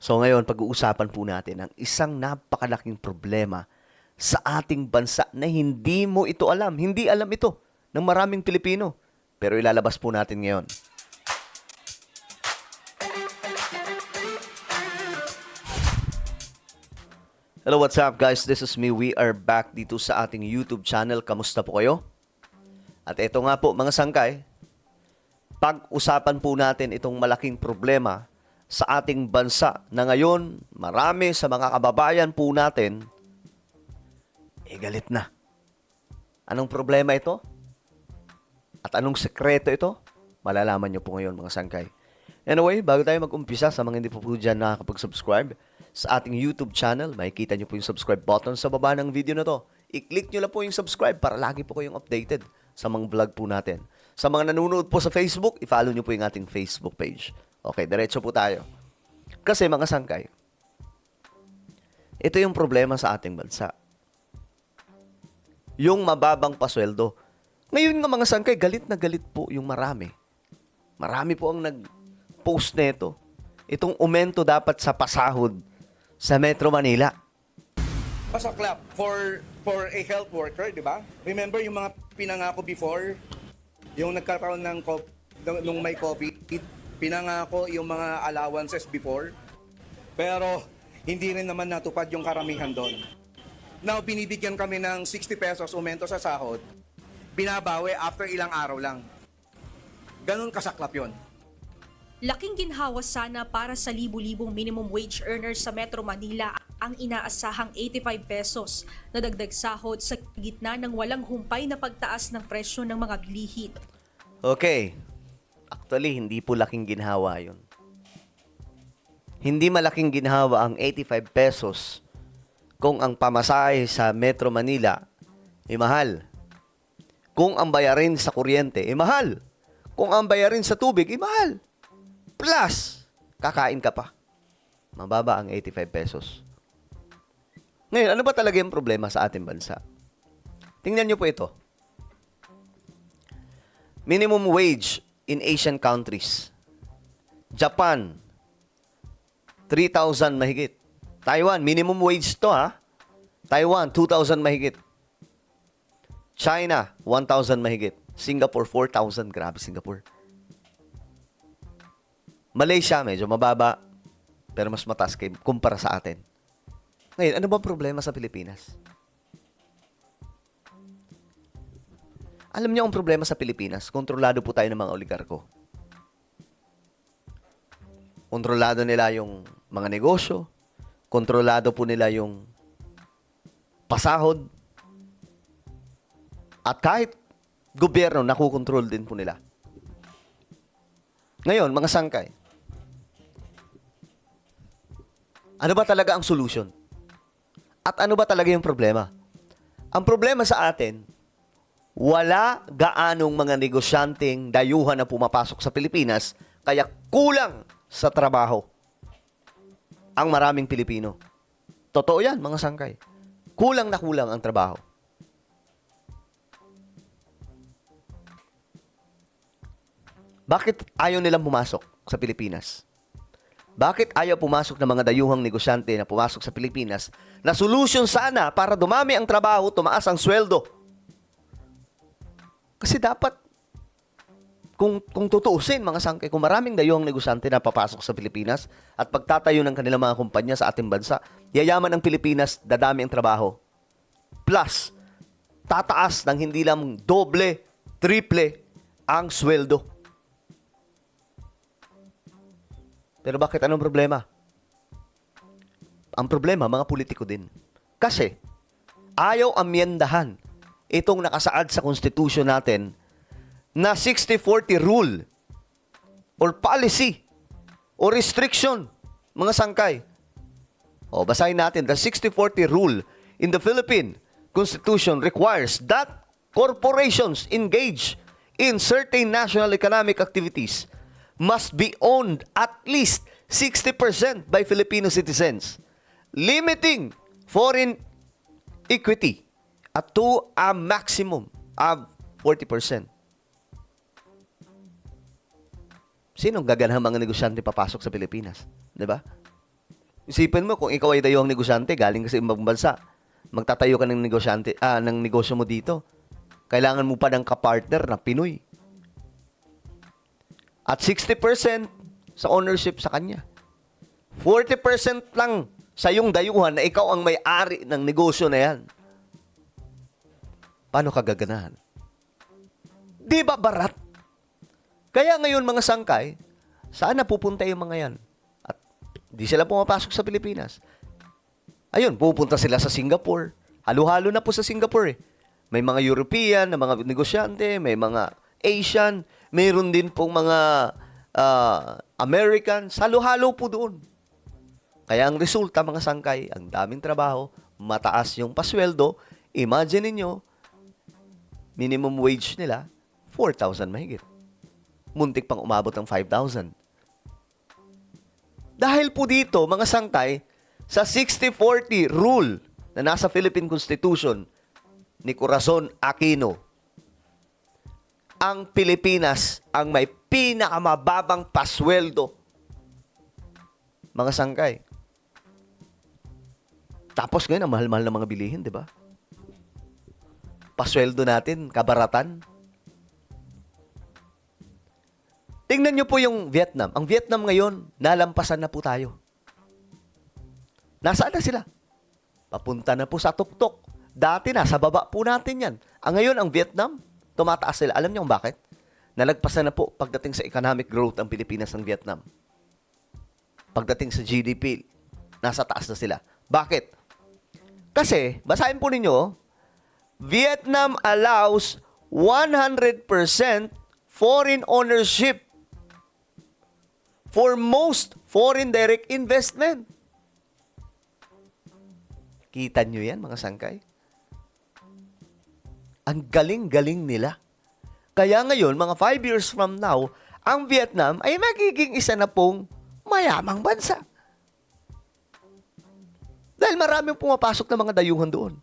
So ngayon, pag-uusapan po natin ang isang napakalaking problema sa ating bansa na hindi mo ito alam. Hindi alam ito ng maraming Pilipino. Pero ilalabas po natin ngayon. Hello, what's up guys? This is me. We are back dito sa ating YouTube channel. Kamusta po kayo? At ito nga po mga sangkay, pag-usapan po natin itong malaking problema sa ating bansa na ngayon marami sa mga kababayan po natin galit na. Anong problema ito? At anong sekreto ito? Malalaman nyo po ngayon mga sangkay. Anyway, bago tayo mag-umpisa, sa mga hindi po po dyan nakakapag-subscribe sa ating YouTube channel, makikita nyo po yung subscribe button sa baba ng video na to. I-click nyo lang po yung subscribe para lagi po kayong updated sa mga vlog po natin. Sa mga nanonood po sa Facebook, i-follow nyo po yung ating Facebook page. Okay, diretso po tayo. Kasi mga sangkay, ito yung problema sa ating bansa. Yung mababang pasweldo. Ngayon nga mga sangkay, galit na galit po yung marami. Marami po ang nag-post nito. Itong aumento dapat sa pasahod sa Metro Manila. Masaklap for a health worker, di ba? Remember yung mga pinangako before, yung nagkaroon ng nung may COVID, pinangako yung mga allowances before, pero hindi rin naman natupad yung karamihan doon. Now, binibigyan kami ng 60 pesos aumento sa sahod, binabawi after ilang araw lang. Ganun kasaklap yon. Laking ginhawa sana para sa libu-libong minimum wage earners sa Metro Manila ang inaasahang 85 pesos na dagdag sahod sa gitna ng walang humpay na pagtaas ng presyo ng mga bilihin. Okay. Actually, hindi po laking ginhawa yun. Hindi malaking ginhawa ang 85 pesos kung ang pamasahe sa Metro Manila mahal. Kung ang bayarin sa kuryente mahal. Kung ang bayarin sa tubig mahal. Plus, kakain ka pa. Mababa ang 85 pesos. Ngayon, ano ba talaga yung problema sa ating bansa? Tingnan nyo po ito. Minimum wage in Asian countries. Japan, 3,000 mahigit. Taiwan, minimum wage to ha. Taiwan, 2,000 mahigit. China, 1,000 mahigit. Singapore, 4,000. Grabe, Singapore. Malaysia, medyo mababa, pero mas mataas kumpara sa atin. Ngayon, ano ba problema sa Pilipinas? Alam niyo ang problema sa Pilipinas, kontrolado po tayo ng mga oligarko. Kontrolado nila yung mga negosyo, kontrolado po nila yung pasahod, at kahit gobyerno, nakukontrol din po nila. Ngayon, mga sangkay, ano ba talaga ang solution? At ano ba talaga yung problema? Ang problema sa atin, wala gaanong mga negosyanteng dayuhan na pumapasok sa Pilipinas, kaya kulang sa trabaho ang maraming Pilipino. Totoo yan, mga sangkay. Kulang na kulang ang trabaho. Bakit ayaw nilang pumasok sa Pilipinas? Bakit ayaw pumasok ng mga dayuhang negosyante na pumasok sa Pilipinas na solution sana para dumami ang trabaho, tumaas ang sweldo? Kasi dapat, kung tutuusin mga sangkay, kung maraming dayuhang negosyante na papasok sa Pilipinas at pagtatayo ng kanilang mga kumpanya sa ating bansa, yayaman ang Pilipinas, dadami ang trabaho. Plus, tataas ng hindi lang doble, triple ang sweldo. Pero bakit anong problema? Ang problema, mga politiko din. Kasi, ayaw amyendahan itong nakasaad sa Constitution natin na 60-40 rule or policy or restriction, mga sangkay. O, basahin natin. The 60-40 rule in the Philippine Constitution requires that corporations engage in certain national economic activities must be owned at least 60% by Filipino citizens, limiting foreign equity to a maximum of 40%. Sinong gaganahang mga negosyante papasok sa Pilipinas? 'Di ba? Isipin mo, kung ikaw ay dayuhang negosyante, galing ka sa ibang bansa, magtatayo ka ng negosyante, ng negosyo mo dito. Kailangan mo pa ng kapartner na Pinoy. At 60% sa ownership sa kanya. 40% lang sa iyong dayuhan na ikaw ang may-ari ng negosyo na yan. Paano ka gaganahan? Di ba barat? Kaya ngayon mga sangkay, saan na pupunta yung mga yan? At di sila pumapasok sa Pilipinas. Ayun, pupunta sila sa Singapore. Halo-halo na po sa Singapore eh. May mga European na mga negosyante, may mga Asian, mayroon din pong mga American. Halo-halo po doon. Kaya ang resulta mga sangkay, ang daming trabaho, mataas yung pasweldo. Imagine niyo, minimum wage nila, 4,000 mahigit. Muntik pang umabot ng 5,000. Dahil po dito, mga sangkay, sa 60-40 rule na nasa Philippine Constitution ni Corazon Aquino, ang Pilipinas ang may pinakamababang pasweldo. Mga sangkay. Tapos ngayon, ang mahal-mahal ng mga bilihin, di ba? Pasweldo natin, kabaratan. Tingnan nyo po yung Vietnam. Ang Vietnam ngayon, nalampasan na po tayo. Nasaan na sila? Papunta na po sa tuktok. Dati nasa baba po natin yan. Ang ngayon, ang Vietnam, tumataas sila. Alam niyo kung bakit? Nalagpasan na po pagdating sa economic growth ang Pilipinas ng Vietnam. Pagdating sa GDP, nasa taas na sila. Bakit? Kasi, basahin po ninyo, Vietnam allows 100% foreign ownership for most foreign direct investment. Kita nyo yan, mga sangkay? Ang galing-galing nila. Kaya ngayon, mga 5 years from now, ang Vietnam ay magiging isa na pong mayamang bansa. Dahil maraming pumapasok na mga dayuhan doon.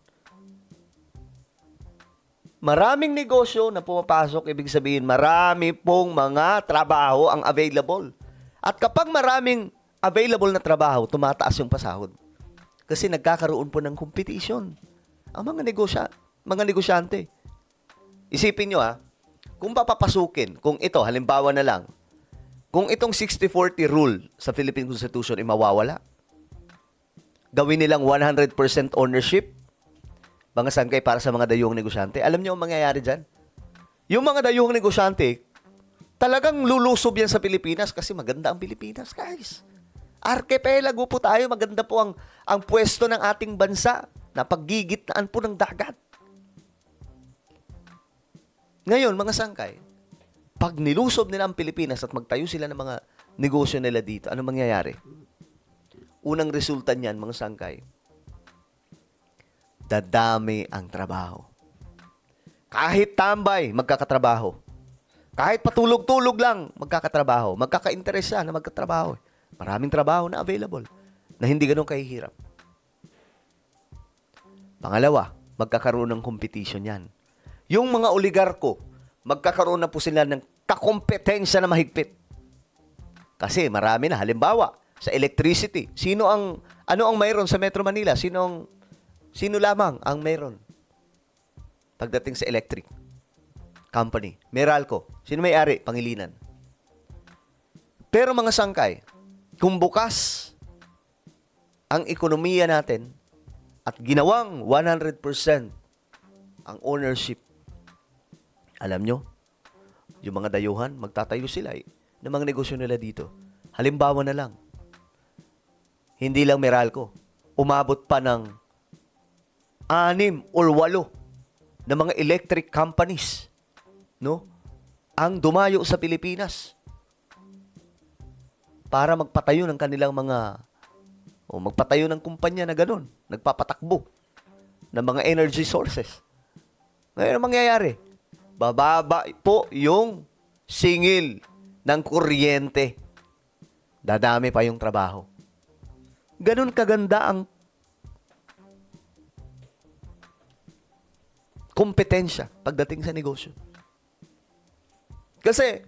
Maraming negosyo na pumapasok, ibig sabihin, marami pong mga trabaho ang available. At kapag maraming available na trabaho, tumataas yung pasahod. Kasi nagkakaroon po ng competition. Ang mga negosyante. Isipin nyo kung papapasukin, kung ito, halimbawa na lang, kung itong 60-40 rule sa Philippine Constitution ay mawawala, gawin nilang 100% ownership, mga sangkay para sa mga dayuhang negosyante, alam niyo ang mangyayari dyan? Yung mga dayuhang negosyante, talagang lulusob yan sa Pilipinas kasi maganda ang Pilipinas, guys. Archipelago po tayo, maganda po ang pwesto ng ating bansa na paggigitnaan po ng dagat. Ngayon, mga sangkay, pag nilusob nila ang Pilipinas at magtayo sila ng mga negosyo nila dito, ano mangyayari? Unang resulta niyan, mga sangkay, dadami ang trabaho. Kahit tambay, magkakatrabaho. Kahit patulog-tulog lang, magkakatrabaho. Magkaka-interest siya na magkatrabaho. Maraming trabaho na available na hindi ganun kahihirap. Pangalawa, magkakaroon ng competition yan. Yung mga oligarko, magkakaroon na po sila ng kakompetensya na mahigpit. Kasi marami na. Halimbawa, sa electricity, ano ang mayroon sa Metro Manila? Sino lamang ang mayroon? Pagdating sa electric company, Meralco. Sino may-ari? Pangilinan. Pero mga sangkay, kung bukas ang ekonomiya natin at ginawang 100% ang ownership, alam nyo, yung mga dayuhan, magtatayo sila ng mga negosyo nila dito. Halimbawa na lang, hindi lang Meralco, umabot pa ng 6 or 8 na mga electric companies, no? Ang dumayo sa Pilipinas para magpatayo ng kanilang magpatayo ng kumpanya na ganun, nagpapatakbo ng mga energy sources. Ngayon, ang mangyayari? Bababa po yung singil ng kuryente. Dadami pa yung trabaho. Ganun kaganda ang kompetensya pagdating sa negosyo. Kasi,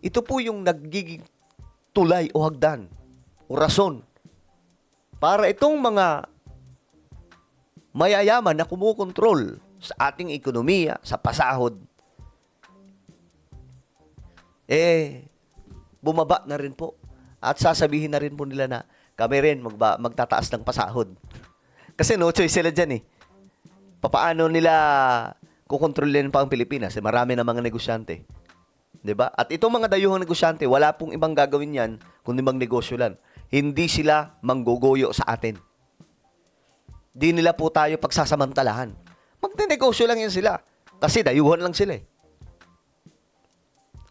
ito po yung nagiging tulay o hagdan o rason para itong mga mayayaman na kumukontrol sa ating ekonomiya, sa pasahod, bumaba na rin po. At sasabihin na rin po nila na kami rin magtataas ng pasahod. Kasi no choice sila dyan eh. Papaano nila kukontrolin pa ang Pilipinas? Marami na mga negosyante. 'Di ba? At itong mga dayuhang negosyante, wala pong ibang gagawin yan kundi magnegosyo lang. Hindi sila manggogoyo sa atin. Di nila po tayo pagsasamantalahan. Magnenegosyo lang yan sila. Kasi dayuhan lang sila eh.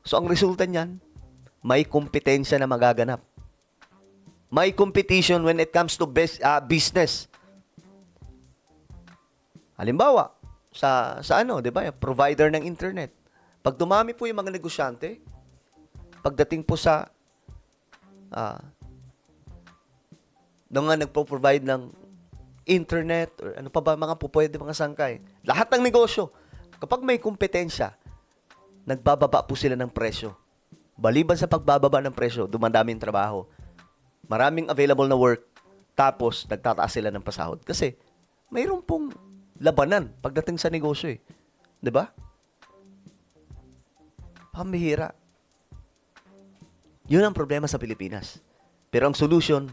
So ang resulta niyan, may kompetensya na magaganap. May competition when it comes to business. Halimbawa, sa ano, 'di ba? Provider ng internet. Pag dumami po yung mga negosyante, pagdating po sa mga nagpo-provide ng internet or ano pa ba mga pupwede mga sangkay. Lahat ng negosyo, kapag may kompetensya, nagbababa po sila ng presyo. Baliban sa pagbababa ng presyo, dumadami yung trabaho. Maraming available na work, tapos nagtataas sila ng pasahod. Kasi mayroon pong labanan pagdating sa negosyo eh. 'Di ba? Pambihira. Yun ang problema sa Pilipinas. Pero ang solution,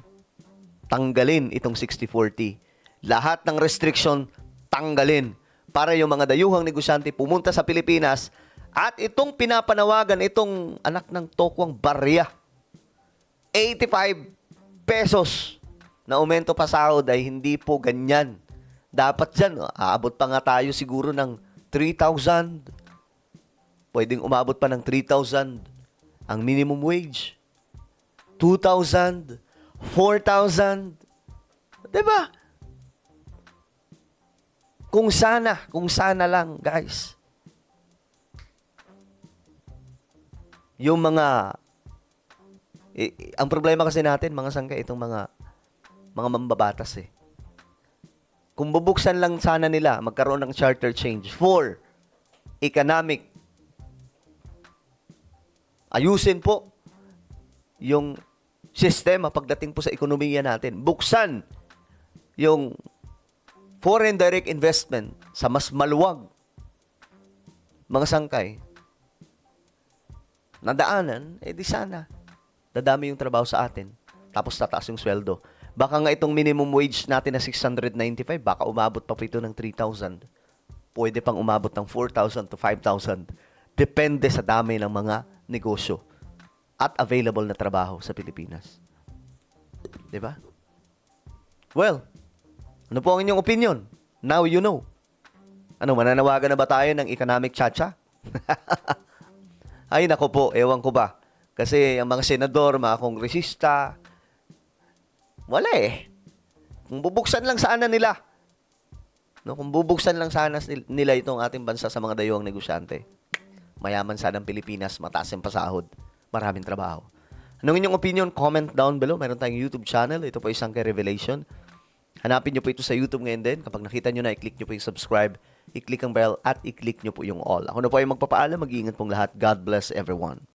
tanggalin itong 60-40. Lahat ng restriction, tanggalin. Para yung mga dayuhang negosyante pumunta sa Pilipinas at itong pinapanawagan, itong anak ng tokwang barya, 85 pesos na aumento pa sahod ay hindi po ganyan. Dapat dyan, aabot pa nga tayo siguro ng 3,000. Pwedeng umabot pa ng 3,000 ang minimum wage. 2,000, 4,000. 'Di ba? Kung sana lang, guys. Yung mga ang problema kasi natin, mga sangkay, itong mga mambabatas eh. Kung bubuksan lang sana nila, magkaroon ng charter change for economic, ayusin po yung sistema pagdating po sa ekonomiya natin. Buksan yung foreign direct investment sa mas maluwag, mga sangkay, nadaanan, di sana dadami yung trabaho sa atin. Tapos tataas yung sweldo. Baka nga itong minimum wage natin na 695, baka umabot pa ito ng 3,000. Pwede pang umabot ng 4,000 to 5,000. Depende sa dami ng mga negosyo at available na trabaho sa Pilipinas. 'Di ba? Well, ano po ang inyong opinion? Now you know. Ano, mananawagan na ba tayo ng economic chacha? Ay, nako po, ewan ko ba. Kasi ang mga senador, mga kongresista, wala eh. Kung bubuksan lang sana nila. No, kung bubuksan lang sana nila itong ating bansa sa mga dayuhang negosyante. Mayaman sana ang Pilipinas, mataas ang pasahod, maraming trabaho. Anong inyong opinion? Comment down below. Meron tayong YouTube channel. Ito po isang Revelation. Hanapin nyo po ito sa YouTube ngayon din. Kapag nakita nyo na, i-click nyo po yung subscribe, i-click ang bell, at i-click nyo po yung all. Ako na po ay magpapaalam. Mag-iingat pong lahat. God bless everyone.